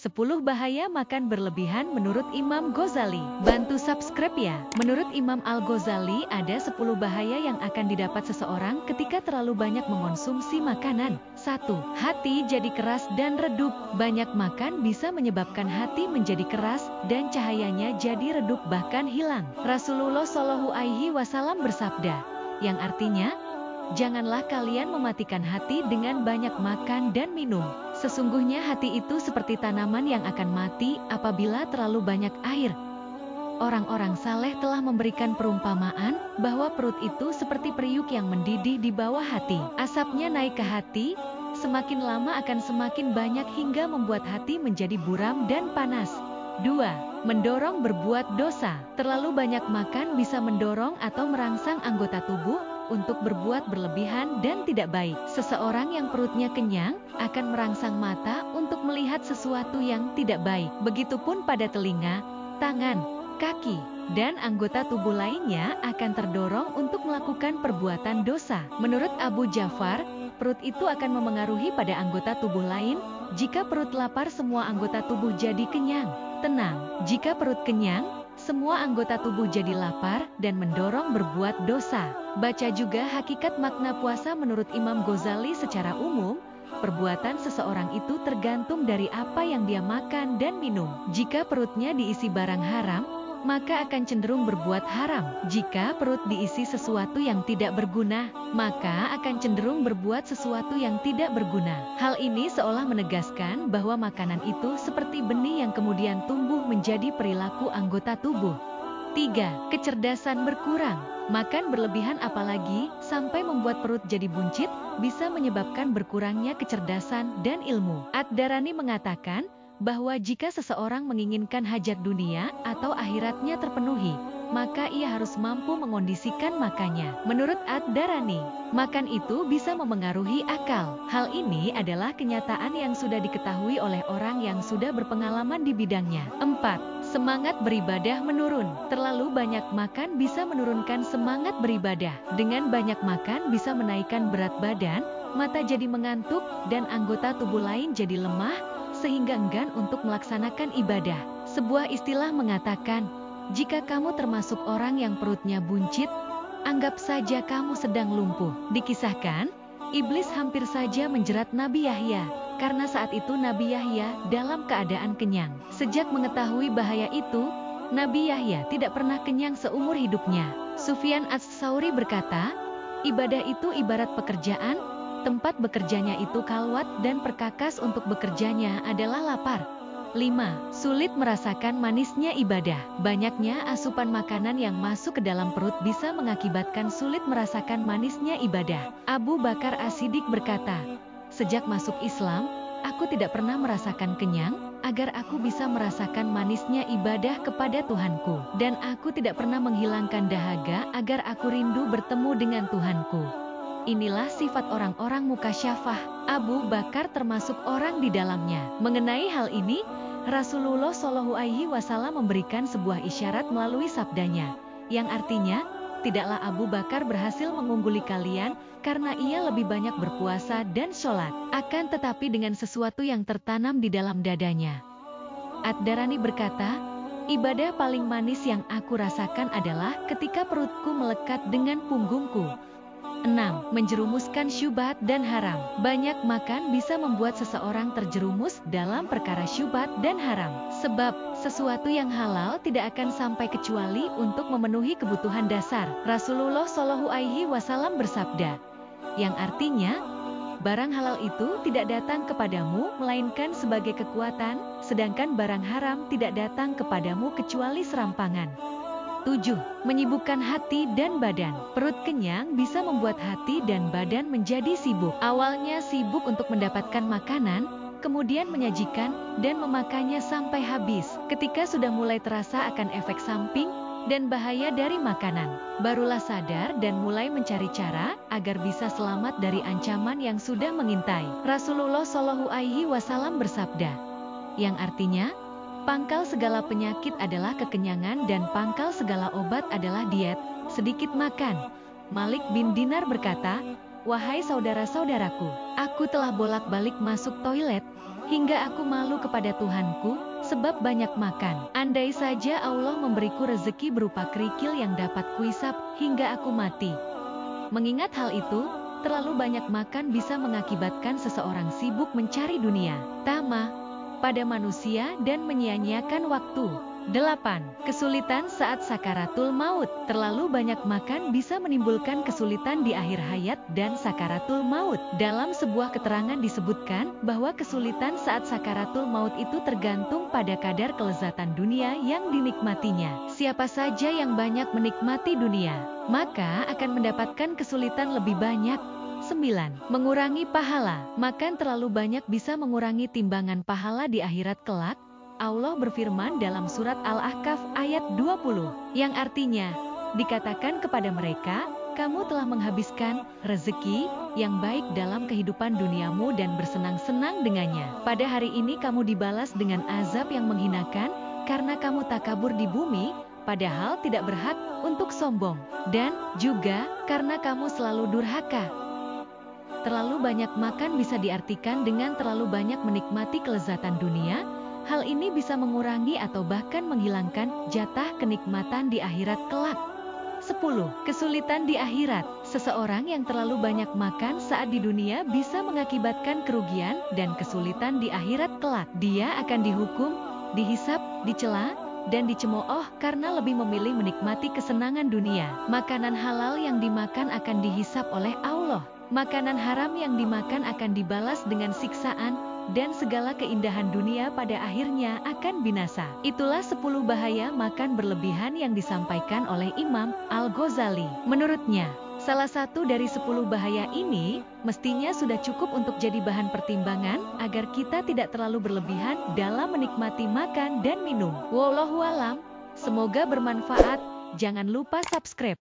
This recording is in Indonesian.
10 bahaya makan berlebihan menurut Imam Ghazali. Bantu subscribe ya. Menurut Imam Al-Ghazali, ada 10 bahaya yang akan didapat seseorang ketika terlalu banyak mengonsumsi makanan. 1. Hati jadi keras dan redup. Banyak makan bisa menyebabkan hati menjadi keras dan cahayanya jadi redup bahkan hilang. Rasulullah Shallallahu Alaihi Wasallam bersabda, yang artinya, janganlah kalian mematikan hati dengan banyak makan dan minum. Sesungguhnya hati itu seperti tanaman yang akan mati apabila terlalu banyak air. Orang-orang saleh telah memberikan perumpamaan bahwa perut itu seperti periuk yang mendidih di bawah hati. Asapnya naik ke hati, semakin lama akan semakin banyak hingga membuat hati menjadi buram dan panas. 2. Mendorong berbuat dosa. Terlalu banyak makan bisa mendorong atau merangsang anggota tubuh untuk berbuat berlebihan dan tidak baik. Seseorang yang perutnya kenyang akan merangsang mata untuk melihat sesuatu yang tidak baik. Begitupun pada telinga, tangan, kaki, dan anggota tubuh lainnya akan terdorong untuk melakukan perbuatan dosa. Menurut Abu Ja'far, perut itu akan memengaruhi pada anggota tubuh lain. Jika perut lapar, semua anggota tubuh jadi kenyang. Tenang, jika perut kenyang, semua anggota tubuh jadi lapar dan mendorong berbuat dosa. Baca juga hakikat makna puasa menurut Imam Ghazali. Secara umum, perbuatan seseorang itu tergantung dari apa yang dia makan dan minum. Jika perutnya diisi barang haram, maka akan cenderung berbuat haram. Jika perut diisi sesuatu yang tidak berguna, maka akan cenderung berbuat sesuatu yang tidak berguna. Hal ini seolah menegaskan bahwa makanan itu seperti benih yang kemudian tumbuh menjadi perilaku anggota tubuh. 3. Kecerdasan berkurang. Makan berlebihan apalagi sampai membuat perut jadi buncit bisa menyebabkan berkurangnya kecerdasan dan ilmu. Ad-Darani mengatakan bahwa jika seseorang menginginkan hajat dunia atau akhiratnya terpenuhi, maka ia harus mampu mengondisikan makannya. Menurut Ad-Darani, makan itu bisa memengaruhi akal. Hal ini adalah kenyataan yang sudah diketahui oleh orang yang sudah berpengalaman di bidangnya. 4. Semangat beribadah menurun. Terlalu banyak makan bisa menurunkan semangat beribadah. Dengan banyak makan bisa menaikkan berat badan, mata jadi mengantuk, dan anggota tubuh lain jadi lemah, sehingga enggan untuk melaksanakan ibadah. Sebuah istilah mengatakan, jika kamu termasuk orang yang perutnya buncit, anggap saja kamu sedang lumpuh. Dikisahkan, iblis hampir saja menjerat Nabi Yahya, karena saat itu Nabi Yahya dalam keadaan kenyang. Sejak mengetahui bahaya itu, Nabi Yahya tidak pernah kenyang seumur hidupnya. Sufyan Ats-Tsauri berkata, ibadah itu ibarat pekerjaan, tempat bekerjanya itu kalwat dan perkakas untuk bekerjanya adalah lapar. 5. Sulit merasakan manisnya ibadah. Banyaknya asupan makanan yang masuk ke dalam perut bisa mengakibatkan sulit merasakan manisnya ibadah. Abu Bakar As-Siddiq berkata, sejak masuk Islam, aku tidak pernah merasakan kenyang, agar aku bisa merasakan manisnya ibadah kepada Tuhanku. Dan aku tidak pernah menghilangkan dahaga agar aku rindu bertemu dengan Tuhanku. Inilah sifat orang-orang mukasyafah. Abu Bakar termasuk orang di dalamnya. Mengenai hal ini, Rasulullah Shallallahu Alaihi Wasallam memberikan sebuah isyarat melalui sabdanya, yang artinya, tidaklah Abu Bakar berhasil mengungguli kalian karena ia lebih banyak berpuasa dan sholat, akan tetapi dengan sesuatu yang tertanam di dalam dadanya. Ad-Darani berkata, ibadah paling manis yang aku rasakan adalah ketika perutku melekat dengan punggungku. 6. Menjerumuskan syubhat dan haram. Banyak makan bisa membuat seseorang terjerumus dalam perkara syubhat dan haram. Sebab, sesuatu yang halal tidak akan sampai kecuali untuk memenuhi kebutuhan dasar. Rasulullah Shallallahu Alaihi Wasallam bersabda, yang artinya, barang halal itu tidak datang kepadamu melainkan sebagai kekuatan, sedangkan barang haram tidak datang kepadamu kecuali serampangan. 7. Menyibukkan hati dan badan. Perut kenyang bisa membuat hati dan badan menjadi sibuk. Awalnya sibuk untuk mendapatkan makanan, kemudian menyajikan dan memakannya sampai habis. Ketika sudah mulai terasa akan efek samping dan bahaya dari makanan, barulah sadar dan mulai mencari cara agar bisa selamat dari ancaman yang sudah mengintai. Rasulullah Shallallahu Alaihi Wasallam bersabda, yang artinya, pangkal segala penyakit adalah kekenyangan dan pangkal segala obat adalah diet, sedikit makan. Malik bin Dinar berkata, wahai saudara-saudaraku, aku telah bolak-balik masuk toilet, hingga aku malu kepada Tuhanku, sebab banyak makan. Andai saja Allah memberiku rezeki berupa kerikil yang dapat kuisap, hingga aku mati. Mengingat hal itu, terlalu banyak makan bisa mengakibatkan seseorang sibuk mencari dunia, tamah pada manusia dan menyia-nyiakan waktu. 8. Kesulitan saat sakaratul maut. Terlalu banyak makan bisa menimbulkan kesulitan di akhir hayat dan sakaratul maut. Dalam sebuah keterangan disebutkan bahwa kesulitan saat sakaratul maut itu tergantung pada kadar kelezatan dunia yang dinikmatinya. Siapa saja yang banyak menikmati dunia, maka akan mendapatkan kesulitan lebih banyak. 9. Mengurangi pahala. Makan terlalu banyak bisa mengurangi timbangan pahala di akhirat kelak. Allah berfirman dalam surat Al-Ahqaf ayat 20, yang artinya, dikatakan kepada mereka, kamu telah menghabiskan rezeki yang baik dalam kehidupan duniamu dan bersenang-senang dengannya. Pada hari ini kamu dibalas dengan azab yang menghinakan, karena kamu takabur di bumi, padahal tidak berhak untuk sombong. Dan juga karena kamu selalu durhaka. Terlalu banyak makan bisa diartikan dengan terlalu banyak menikmati kelezatan dunia. Hal ini bisa mengurangi atau bahkan menghilangkan jatah kenikmatan di akhirat kelak. 10. Kesulitan di akhirat. Seseorang yang terlalu banyak makan saat di dunia bisa mengakibatkan kerugian dan kesulitan di akhirat kelak. Dia akan dihukum, dihisap, dicela, dan dicemooh karena lebih memilih menikmati kesenangan dunia. Makanan halal yang dimakan akan dihisap oleh Allah. Makanan haram yang dimakan akan dibalas dengan siksaan, dan segala keindahan dunia pada akhirnya akan binasa. Itulah 10 bahaya makan berlebihan yang disampaikan oleh Imam Al-Ghazali. Menurutnya, salah satu dari 10 bahaya ini mestinya sudah cukup untuk jadi bahan pertimbangan agar kita tidak terlalu berlebihan dalam menikmati makan dan minum. Wallahualam, semoga bermanfaat. Jangan lupa subscribe.